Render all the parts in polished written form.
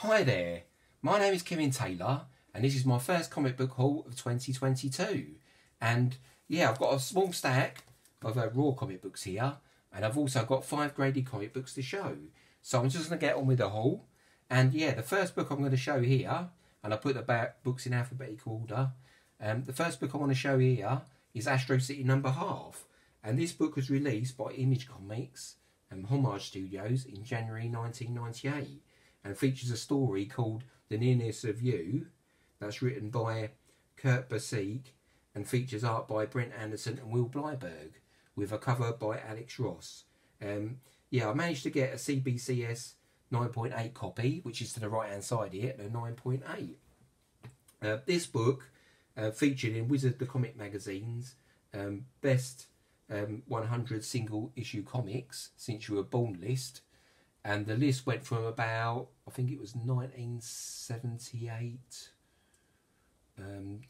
Hi there, my name is Kevin Taylor and this is my first comic book haul of 2022, and yeah, I've got a small stack of raw comic books here, and I've also got 5 graded comic books to show. So I'm just going to get on with the haul, and yeah, the first book I'm going to show here, and I put the books in alphabetical order. The first book I want to show here is Astro City #1/2, and this book was released by Image Comics and Homage Studios in January 1998, and features a story called The Nearness of You, that's written by Kurt Busiek and features art by Brent Anderson and Will Blyberg, with a cover by Alex Ross. Yeah, I managed to get a CBCS 9.8 copy, which is to the right hand side here, a 9.8. This book featured in Wizard the Comic Magazine's best 100 single issue comics since you were born list, and the list went from about, I think it was 1978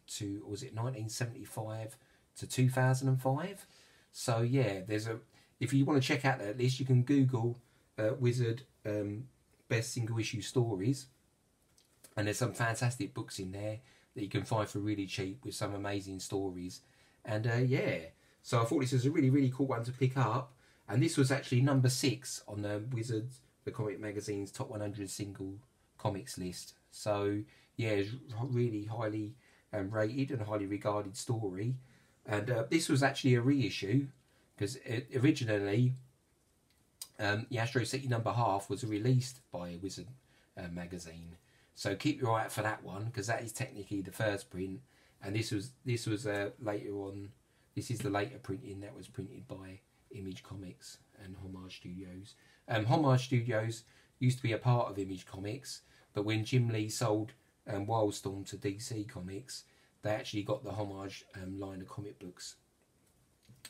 to, or was it 1975 to 2005. So yeah, if you want to check out that list, you can Google Wizard best single issue stories, and there's some fantastic books in there that you can find for really cheap with some amazing stories. And yeah, so I thought this was a really cool one to pick up, and this was actually number 6 on the Wizard the Comic Magazine's top 100 single comics list. So yeah, it's really highly rated and highly regarded story. And this was actually a reissue, because originally the Astro City #1/2 was released by Wizard magazine. So keep your eye out for that one, because that is technically the first print, and this was later on. This is the later printing that was printed by Image Comics and Homage Studios. Homage Studios used to be a part of Image Comics, but when Jim Lee sold Wildstorm to DC Comics, they actually got the Homage line of comic books.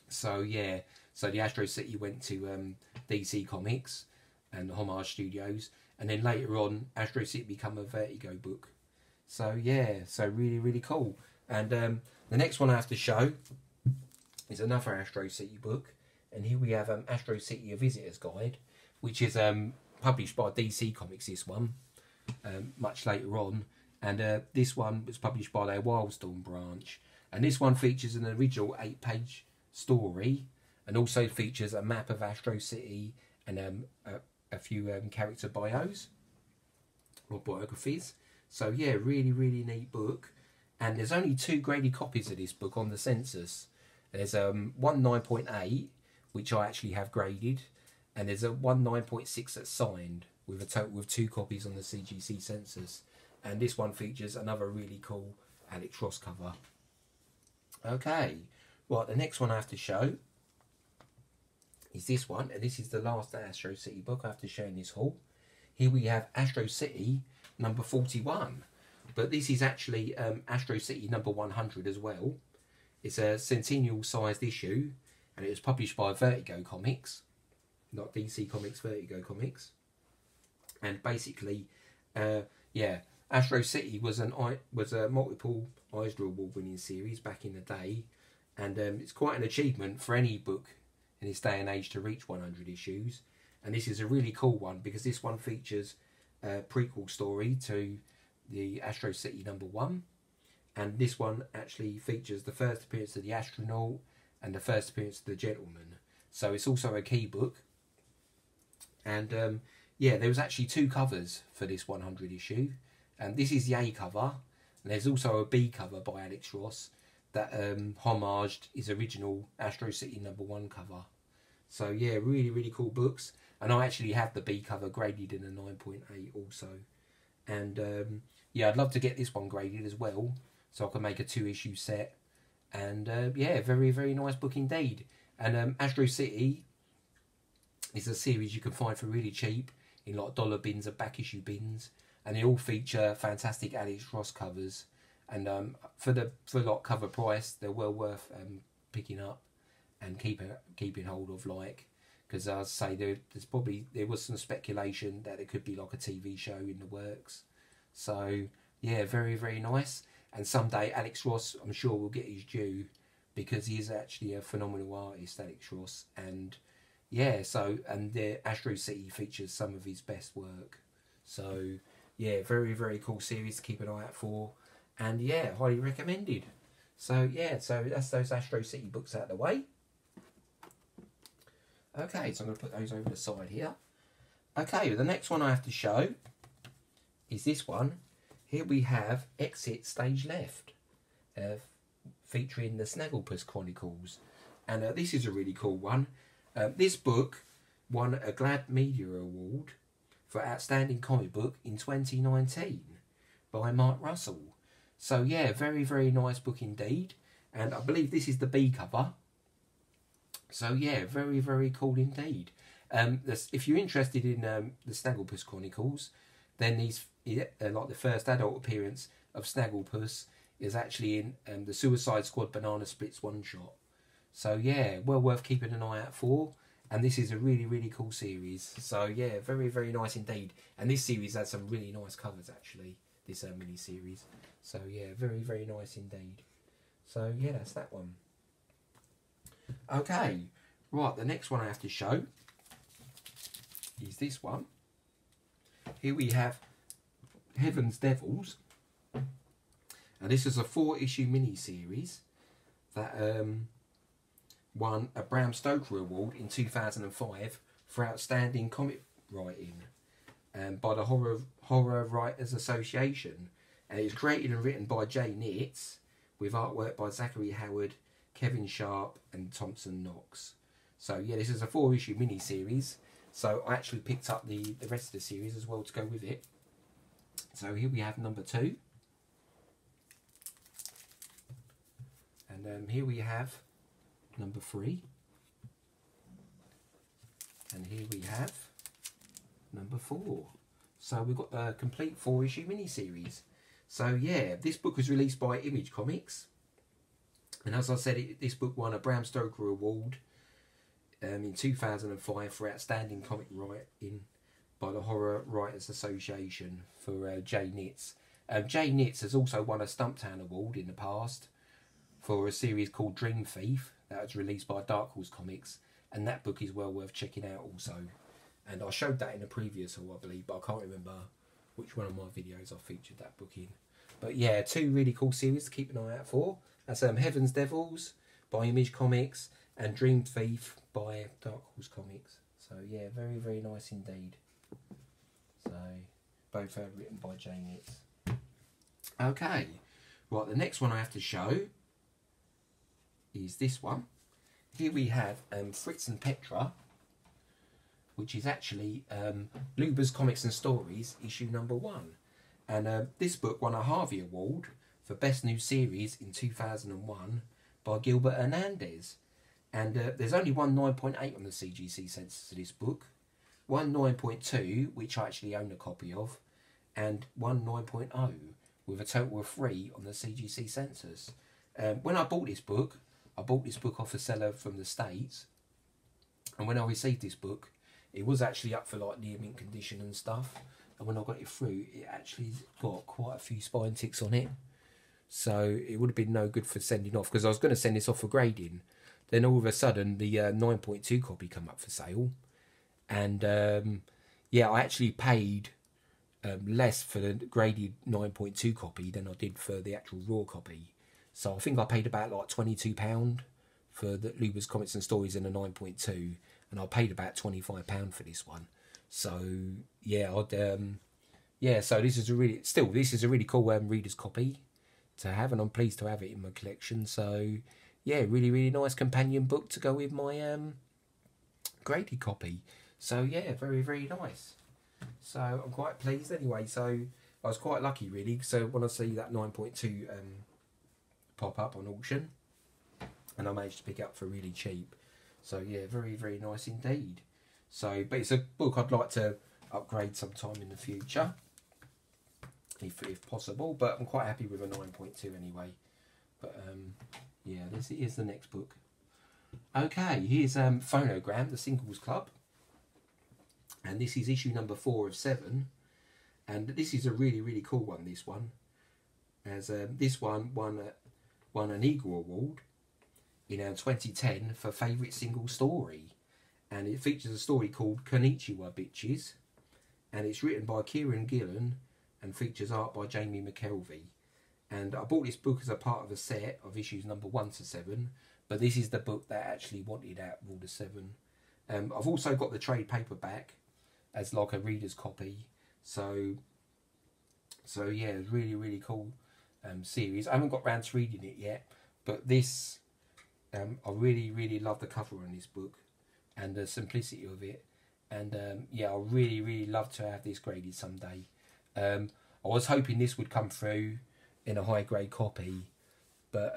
So yeah, so the Astro City went to DC Comics and the Homage Studios, and then later on Astro City became a Vertigo book. So yeah, so really cool. And the next one I have to show is another Astro City book, and here we have Astro City: A Visitor's Guide, which is published by DC Comics, this one, much later on. And this one was published by their Wildstorm branch, and this one features an original 8-page story, and also features a map of Astro City and a few character bios or biographies. So yeah, really neat book. And there's only 2 graded copies of this book on the census. There's one 9.8, which I actually have graded, and there's a one 9.6 that's signed, with a total of 2 copies on the CGC census. And this one features another really cool Alex Ross cover. Okay, right, the next one I have to show is this one, and this is the last Astro City book I have to show in this haul. Here we have Astro City #41, but this is actually Astro City #100 as well. It's a centennial sized issue, and it was published by Vertigo Comics, not DC Comics, Vertigo Comics. And basically, yeah, Astro City was a multiple Eisner Award winning series back in the day, and it's quite an achievement for any book in this day and age to reach 100 issues. And this is a really cool one, because this one features a prequel story to the Astro City #1, and this one actually features the first appearance of the astronaut and the first appearance of the gentleman. So it's also a key book. And yeah, there was actually 2 covers for this 100 issue. And this is the A cover, and there's also a B cover by Alex Ross that homaged his original Astro City #1 cover. So yeah, really cool books. And I actually have the B cover graded in a 9.8 also. And yeah, I'd love to get this one graded as well, so I can make a 2-issue set. And yeah, very nice book indeed. And Astro City is a series you can find for really cheap in like dollar bins and back issue bins, and they all feature fantastic Alex Ross covers. And for like cover price, they're well worth picking up and keeping hold of, like, because as I say, there was some speculation that it could be like a TV show in the works. So yeah, very nice. And someday Alex Ross, I'm sure, will get his due, because he is actually a phenomenal artist, Alex Ross. And yeah, so, and the Astro City features some of his best work. So yeah, very, very cool series to keep an eye out for. And yeah, highly recommended. So yeah, so that's those Astro City books out of the way. Okay, so I'm going to put those over the side here. Okay, the next one I have to show is this one. Here we have Exit Stage Left, featuring the Snagglepuss Chronicles. And this is a really cool one. This book won a Glad Media Award for Outstanding Comic Book in 2019 by Mark Russell. So yeah, very, very nice book indeed. And I believe this is the B cover. So yeah, very, very cool indeed. If you're interested in the Snagglepuss Chronicles, then these, like the first adult appearance of Snagglepuss is actually in the Suicide Squad Banana Splits one-shot. So yeah, well worth keeping an eye out for. And this is a really, really cool series. So yeah, very, very nice indeed. And this series has some really nice covers actually, this mini-series. So yeah, very, very nice indeed. So yeah, that's that one. Okay, right, the next one I have to show is this one. Here we have Heaven's Devils. And this is a 4-issue mini-series that won a Bram Stoker Award in 2005 for Outstanding Comic Writing by the Horror Writers Association. And it was created and written by Jay Nitz with artwork by Zachary Howard, Kevin Sharp and Thompson Knox. So yeah, this is a 4-issue mini-series. So I actually picked up the rest of the series as well to go with it. So here we have number 2. And here we have number 3. And here we have number 4. So we've got the complete 4-issue mini-series. So yeah, this book was released by Image Comics. And as I said, this book won a Bram Stoker Award in 2005 for Outstanding Comic Writing by the Horror Writers Association for Jay Nitz. Jay Nitz has also won a Stumptown Award in the past for a series called Dream Thief that was released by Dark Horse Comics, and that book is well worth checking out also. And I showed that in a previous haul, I believe, but I can't remember which one of my videos I featured that book in. But yeah, 2 really cool series to keep an eye out for. That's Heaven's Devils by Image Comics and Dream Thief by Dark Horse Comics. So yeah, very, very nice indeed. So both are written by Jay Nitz. Okay, right, the next one I have to show is this one. Here we have Fritz and Petra, which is actually Luber's Comics and Stories, issue number 1. And this book won a Harvey Award for Best New Series in 2001 by Gilbert Hernandez. And there's only one 9.8 on the CGC census to this book, one 9.2, which I actually own a copy of, and one 9.0, with a total of 3 on the CGC census. When I bought this book off a seller from the States, and when I received this book, it was actually up for like near mint condition and stuff. And when I got it through, it actually got quite a few spine ticks on it. So it would have been no good for sending off, because I was going to send this off for grading. Then all of a sudden, the 9.2 copy come up for sale. And yeah, I actually paid less for the graded 9.2 copy than I did for the actual raw copy. So I think I paid about like £22 for the Luber's Comics and Stories in a 9.2. And I paid about £25 for this one. So yeah, so this is a really cool reader's copy to have, and I'm pleased to have it in my collection. So yeah, really, really nice companion book to go with my graded copy. So yeah, very, very nice. So I'm quite pleased anyway. So I was quite lucky really. So when I see that 9.2 pop up on auction, and I managed to pick it up for really cheap. So yeah, very, very nice indeed. So, but it's a book I'd like to upgrade sometime in the future, if possible. But I'm quite happy with a 9.2 anyway. But yeah, this is the next book. Okay, here's Phonogram, the Singles Club, and this is issue number 4 of 7. And this is a really, really cool one. This one, as this one won an Eagle Award in 2010 for favourite single story. And it features a story called Konnichiwa Bitches, and it's written by Kieran Gillen and features art by Jamie McKelvey. And I bought this book as a part of a set of issues number 1 to 7, but this is the book that I actually wanted out of all the 7. I've also got the trade paperback as like a reader's copy. So yeah, it's really cool series. I haven't got round to reading it yet, but this, I really love the cover on this book and the simplicity of it. And yeah, I really love to have this graded someday. I was hoping this would come through in a high grade copy, but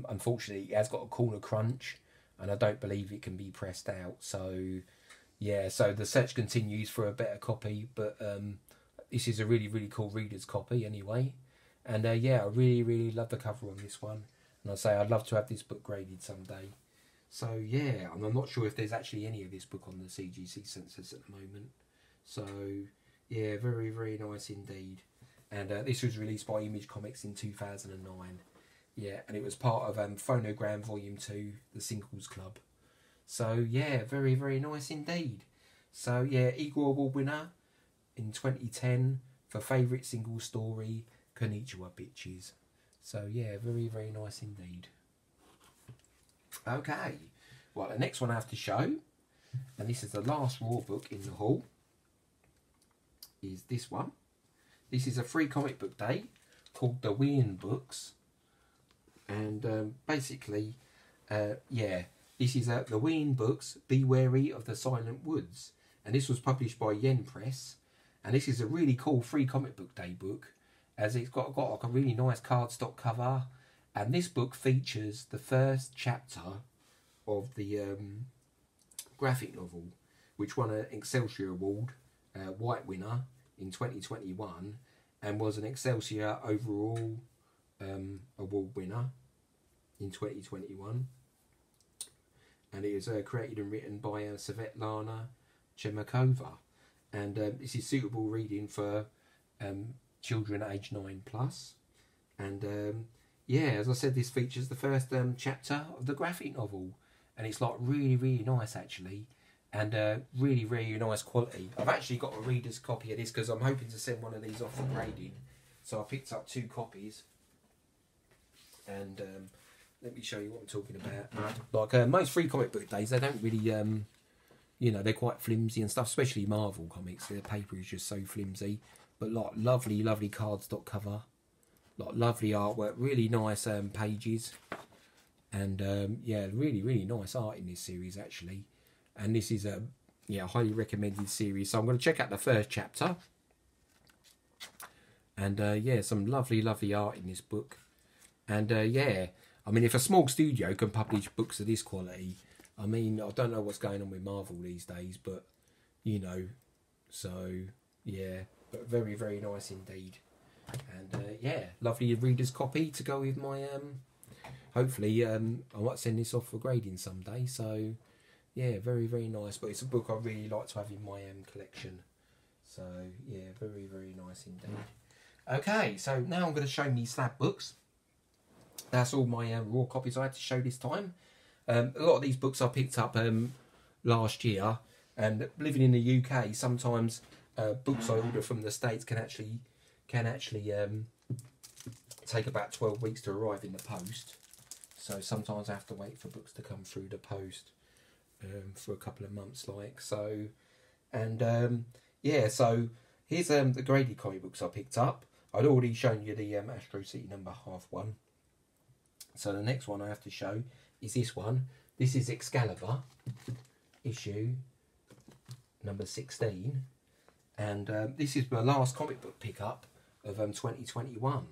unfortunately it has got a corner crunch, and I don't believe it can be pressed out. So yeah, so the search continues for a better copy, but this is a really cool reader's copy anyway. And yeah, I really love the cover on this one, and I say I'd love to have this book graded someday. So yeah, and I'm not sure if there's actually any of this book on the CGC census at the moment. So yeah, very nice indeed. And this was released by Image Comics in 2009. Yeah, and it was part of Phonogram Volume 2, the Singles Club. So yeah, very nice indeed. So yeah, Eagle Award winner in 2010 for favourite single story, Konnichiwa Bitches. So yeah, very nice indeed. Okay, well, the next one I have to show, and this is the last Raw book in the haul, is this one. This is a free comic book day called The Weird Books, and basically, yeah, this is The Weird Books, Be Wary of the Silent Woods, and this was published by Yen Press, and this is a really cool free comic book day book, as it's got like a really nice cardstock cover, and this book features the first chapter of the graphic novel, which won an Excelsior Award, White winner, in 2021, and was an Excelsior overall award winner in 2021. And it was created and written by Svetlana Chemakova, and this is suitable reading for children aged 9+. And yeah, as I said, this features the first chapter of the graphic novel, and it's like really nice actually, and really nice quality. I've actually got a reader's copy of this because I'm hoping to send one of these off for grading, so I picked up 2 copies. And let me show you what I'm talking about. Like most free comic book days, they don't really you know, they're quite flimsy and stuff, especially Marvel comics. Their paper is just so flimsy, but like lovely cardstock cover, like lovely artwork, really nice pages, and yeah, really nice art in this series actually. And this is a highly recommended series. So I'm going to check out the first chapter, and yeah, some lovely art in this book. And yeah, I mean, if a small studio can publish books of this quality, I mean, I don't know what's going on with Marvel these days, but you know, so yeah, but very nice indeed. And yeah, lovely reader's copy to go with my hopefully I might send this off for grading someday. So yeah, very nice. But it's a book I really like to have in my collection. So yeah, very nice indeed. Okay, so now I'm going to show me slab books. That's all my raw copies I had to show this time. A lot of these books I picked up last year, and living in the UK, sometimes books I order from the States can actually take about 12 weeks to arrive in the post. So sometimes I have to wait for books to come through the post for a couple of months, like so. And yeah, so here's the graded comic books I picked up. I'd already shown you the Astro City number #1. So the next one I have to show is this one. This is Excalibur, issue number 16. And this is my last comic book pickup of 2021.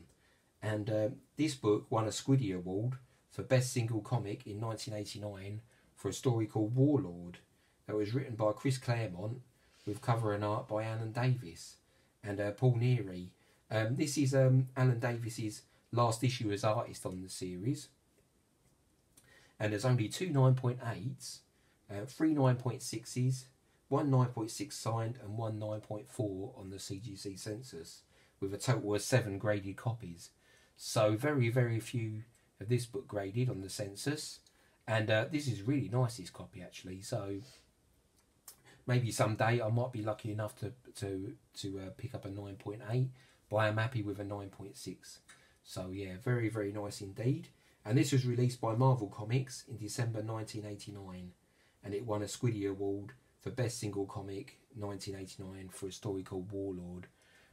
And this book won a Squiddy Award for Best Single Comic in 1989 for a story called Warlord that was written by Chris Claremont with cover and art by Alan Davis and Paul Neary. This is Alan Davis's last issue as artist on the series, and there's only 2 9.8s, 3 9.6s, 1 9.6 signed and 1 9.4 on the CGC census, with a total of 7 graded copies. So very few of this book graded on the census, and this is really nice, this copy actually. So maybe someday I might be lucky enough to pick up a 9.8, but I am happy with a 9.6. So yeah, very, very nice indeed. And this was released by Marvel Comics in December 1989, and it won a Squiddy Award for Best Single Comic 1989 for a story called Warlord.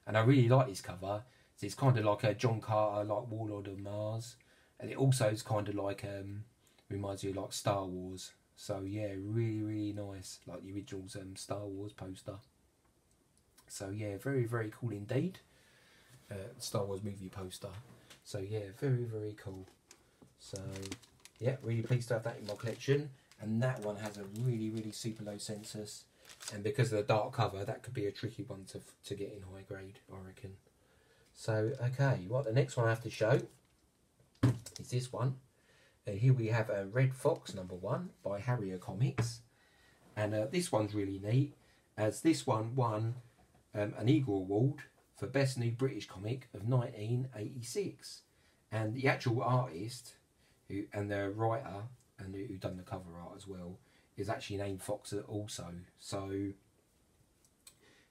And I really like this cover. It's kind of like a John Carter, like Warlord of Mars, and it also is kind of like reminds you of like Star Wars. So yeah, really, really nice, like the original Star Wars poster. So yeah, very, very cool indeed. Star Wars movie poster. So yeah, very, very cool. So yeah, really pleased to have that in my collection. And that one has a really, really super low census. And because of the dark cover, that could be a tricky one to get in high grade, I reckon. So, okay, what the next one I have to show is this one. Here we have a Red Fox #1 by Harrier Comics. And this one's really neat, as this one won an Eagle Award for Best New British Comic of 1986. And the actual artist and the writer, and who done the cover art as well, is actually named Fox also. So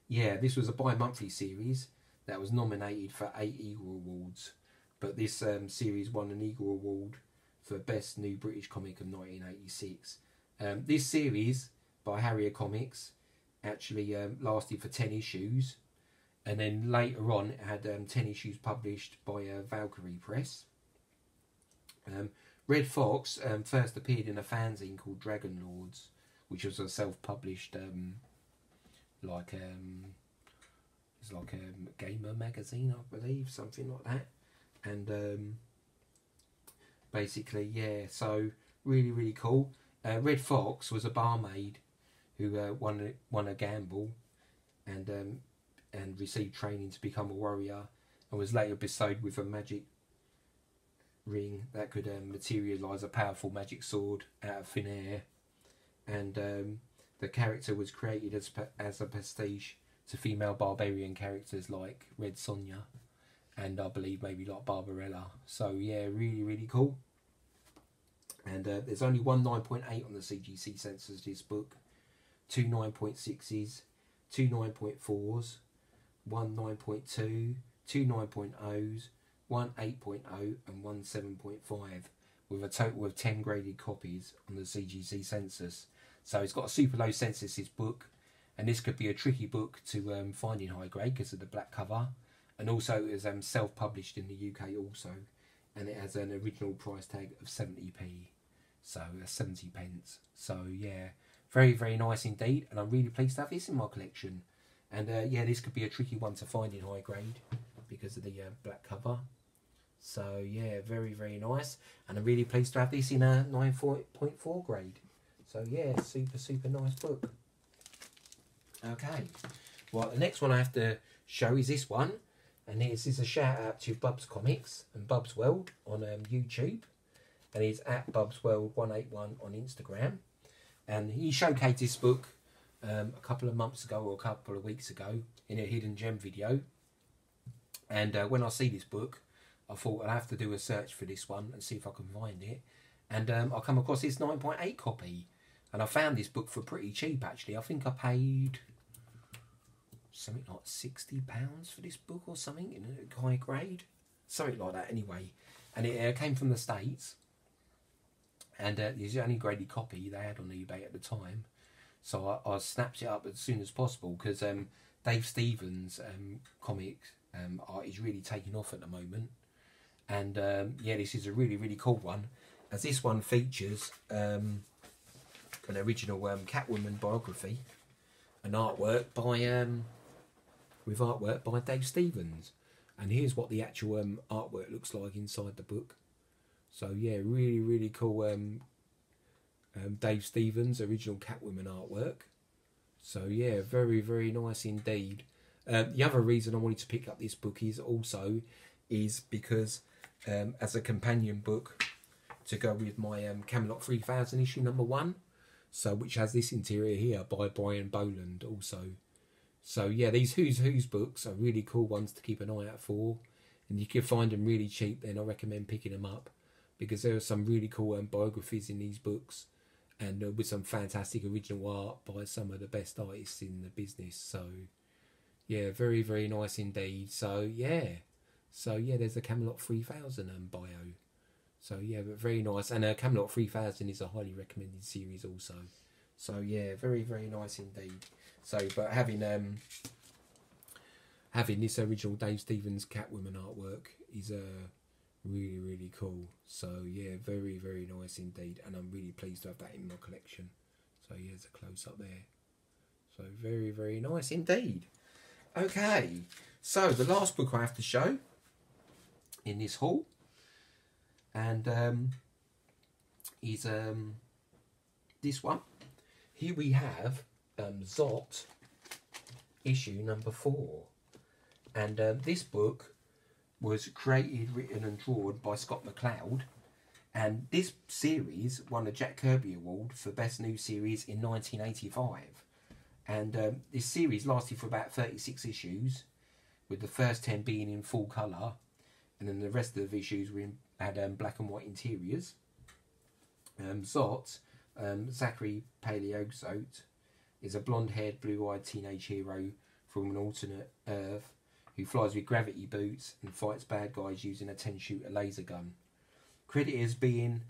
yeah, this was a bi-monthly series that was nominated for 8 Eagle Awards, but this series won an Eagle Award for Best New British Comic of 1986. This series by Harrier Comics actually lasted for 10 issues, and then later on it had 10 issues published by Valkyrie Press. Red Fox first appeared in a fanzine called Dragon Lords, which was a self-published it's like a gamer magazine, I believe, something like that. And basically, yeah, so really, really cool. Red Fox was a barmaid who won a gamble and received training to become a warrior, and was later bestowed with a magic ring that could materialise a powerful magic sword out of thin air. And the character was created as a pastiche to female barbarian characters like Red Sonja, and I believe maybe like Barbarella. So yeah, really, really cool. And there's only one 9.8 on the CGC censors this book, 2 9.6s, 2 9.4s, 1 9.2, 2 9.0s, 1 8.0 and 1 7.5, with a total of 10 graded copies on the CGC census. So it's got a super low census, this book, and this could be a tricky book to find in high grade because of the black cover, and also it is self-published in the UK also, and it has an original price tag of 70p, so 70 pence. So yeah, very, very nice indeed, and I'm really pleased to have this in my collection. And yeah, this could be a tricky one to find in high grade because of the black cover. So yeah, very, very nice, and I'm really pleased to have this in a 9.4 grade. So yeah, super, super nice book. Okay, well, the next one I have to show is this one, and this is a shout out to Bubs Comics and Bubs World on YouTube, and he's at Bubs World 181 on Instagram, and he showcased this book a couple of months ago or a couple of weeks ago in a hidden gem video. And when I see this book, I thought I'd have to do a search for this one and see if I can find it. And I come across this 9.8 copy, and I found this book for pretty cheap actually. I think I paid something like £60 for this book or something in a high grade, something like that anyway. And it came from the States, and it's the only graded copy they had on eBay at the time. So I snapped it up as soon as possible because Dave Stevens' comic art is really taking off at the moment. And yeah, this is a really, really cool one, as this one features an original Catwoman biography, an artwork by with artwork by Dave Stevens. And here's what the actual artwork looks like inside the book. So yeah, really, really cool Dave Stevens original Catwoman artwork. So yeah, very, very nice indeed. The other reason I wanted to pick up this book is because as a companion book to go with my Camelot 3000 issue #1, so which has this interior here by Brian Boland also. So yeah, these Who's books are really cool ones to keep an eye out for, and you can find them really cheap. Then I recommend picking them up because there are some really cool biographies in these books, and with some fantastic original art by some of the best artists in the business. So yeah, very, very nice indeed. So yeah, there's the Camelot 3000 bio. So yeah, but very nice. And Camelot 3000 is a highly recommended series also. So yeah, very, very nice indeed. So, but having this original Dave Stevens Catwoman artwork is really, really cool. So yeah, very, very nice indeed. And I'm really pleased to have that in my collection. So here's a close up there. So very, very nice indeed. Okay, so the last book I have to show in this haul, and is this one. Here we have Zot issue number 4, and this book was created, written and drawn by Scott McCloud, and this series won a Jack Kirby Award for Best New Series in 1985. And this series lasted for about 36 issues, with the first 10 being in full colour, and then the rest of the issues had black and white interiors. Zot, Zachary Paleozote, is a blonde-haired, blue-eyed teenage hero from an alternate Earth who flies with gravity boots and fights bad guys using a 10-shooter laser gun. Credited as being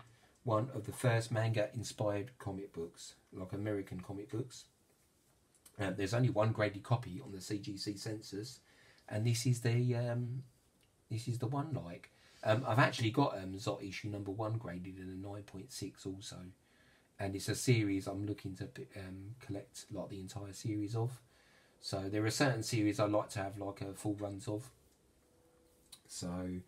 one of the first manga-inspired comic books, like American comic books. There's only one graded copy on the CGC census, and this is the one. Like I've actually got Zot issue number 1 graded in a 9.6 also, and it's a series I'm looking to collect like the entire series of. So there are certain series I like to have like full runs of. So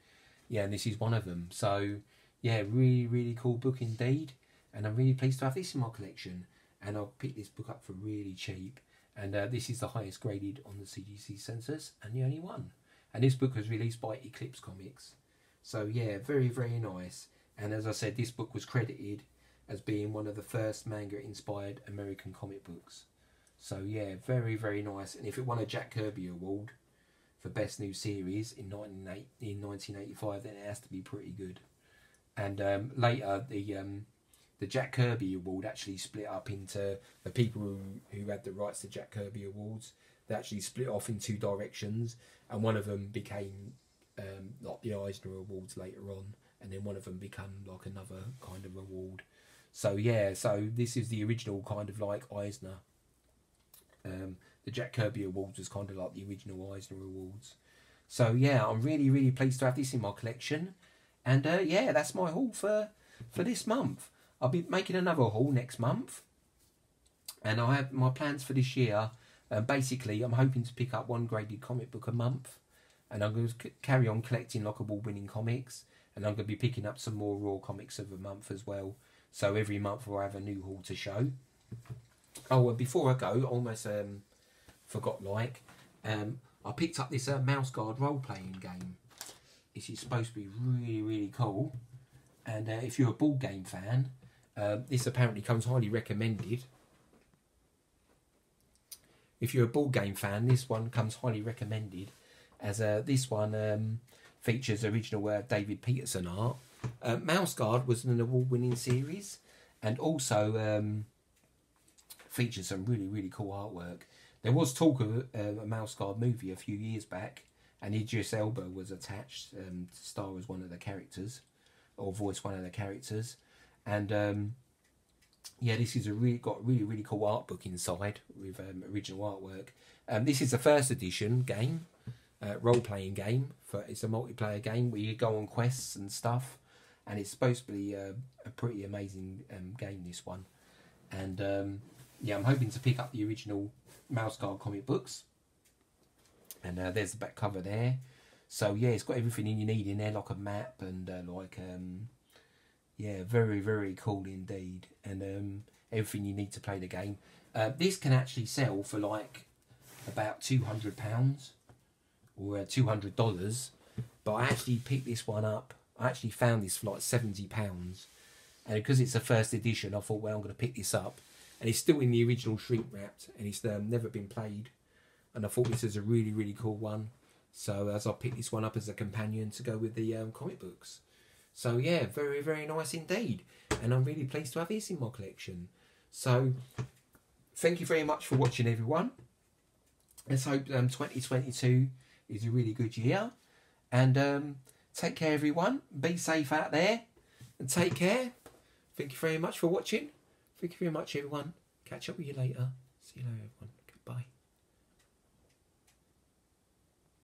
yeah, and this is one of them. So yeah, really, really cool book indeed, and I'm really pleased to have this in my collection. And I'll pick this book up for really cheap. And this is the highest graded on the CGC census, and the only one. And this book was released by Eclipse Comics. So yeah, very, very nice. And as I said, this book was credited as being one of the first manga-inspired American comic books. So yeah, very, very nice. And if it won a Jack Kirby Award for Best New Series in 1985, then it has to be pretty good. And later, the Jack Kirby Award actually split up into the people who had the rights to Jack Kirby Awards. They actually split off in 2 directions, and one of them became like the Eisner Awards later on, and then one of them became like another kind of award. So yeah, so this is the original kind of like Eisner. The Jack Kirby Awards was kind of like the original Eisner Awards. So yeah, I'm really, really pleased to have this in my collection. And yeah, that's my haul for this month. I'll be making another haul next month, and I have my plans for this year. Basically, I'm hoping to pick up 1 graded comic book a month, and I'm going to carry on collecting like award-winning comics, and I'm going to be picking up some more raw comics of a month as well. So every month I'll have a new haul to show. Oh, and before I go, I almost forgot. I picked up this Mouse Guard role-playing game. This is supposed to be really, really cool, and if you're a board game fan. This apparently comes highly recommended. If you're a board game fan, this one comes highly recommended, as this one features original David Peterson art. Mouse Guard was an award-winning series, and also features some really, really cool artwork. There was talk of a Mouse Guard movie a few years back, and Idris Elba was attached to star as one of the characters, or voice one of the characters. And yeah, this is got really cool art book inside with original artwork. This is the first edition game, role-playing game. It's a multiplayer game where you go on quests and stuff, and it's supposed to be a pretty amazing game, this one. And yeah, I'm hoping to pick up the original Mouse Guard comic books. And there's the back cover there. So yeah, it's got everything you need in there, like a map and yeah, very, very cool indeed. And everything you need to play the game. This can actually sell for like about £200 or $200. But I actually picked this one up. I actually found this for like £70. And because it's a first edition, I thought, well, I'm going to pick this up. And it's still in the original shrink wrapped, and it's never been played. And I thought this was a really cool one. So as I picked this one up as a companion to go with the comic books. So yeah, very, very nice indeed. And I'm really pleased to have this in my collection. So thank you very much for watching, everyone. Let's hope 2022 is a really good year. And take care, everyone. Be safe out there. And take care. Thank you very much for watching. Thank you very much, everyone. Catch up with you later. See you later, everyone. Goodbye.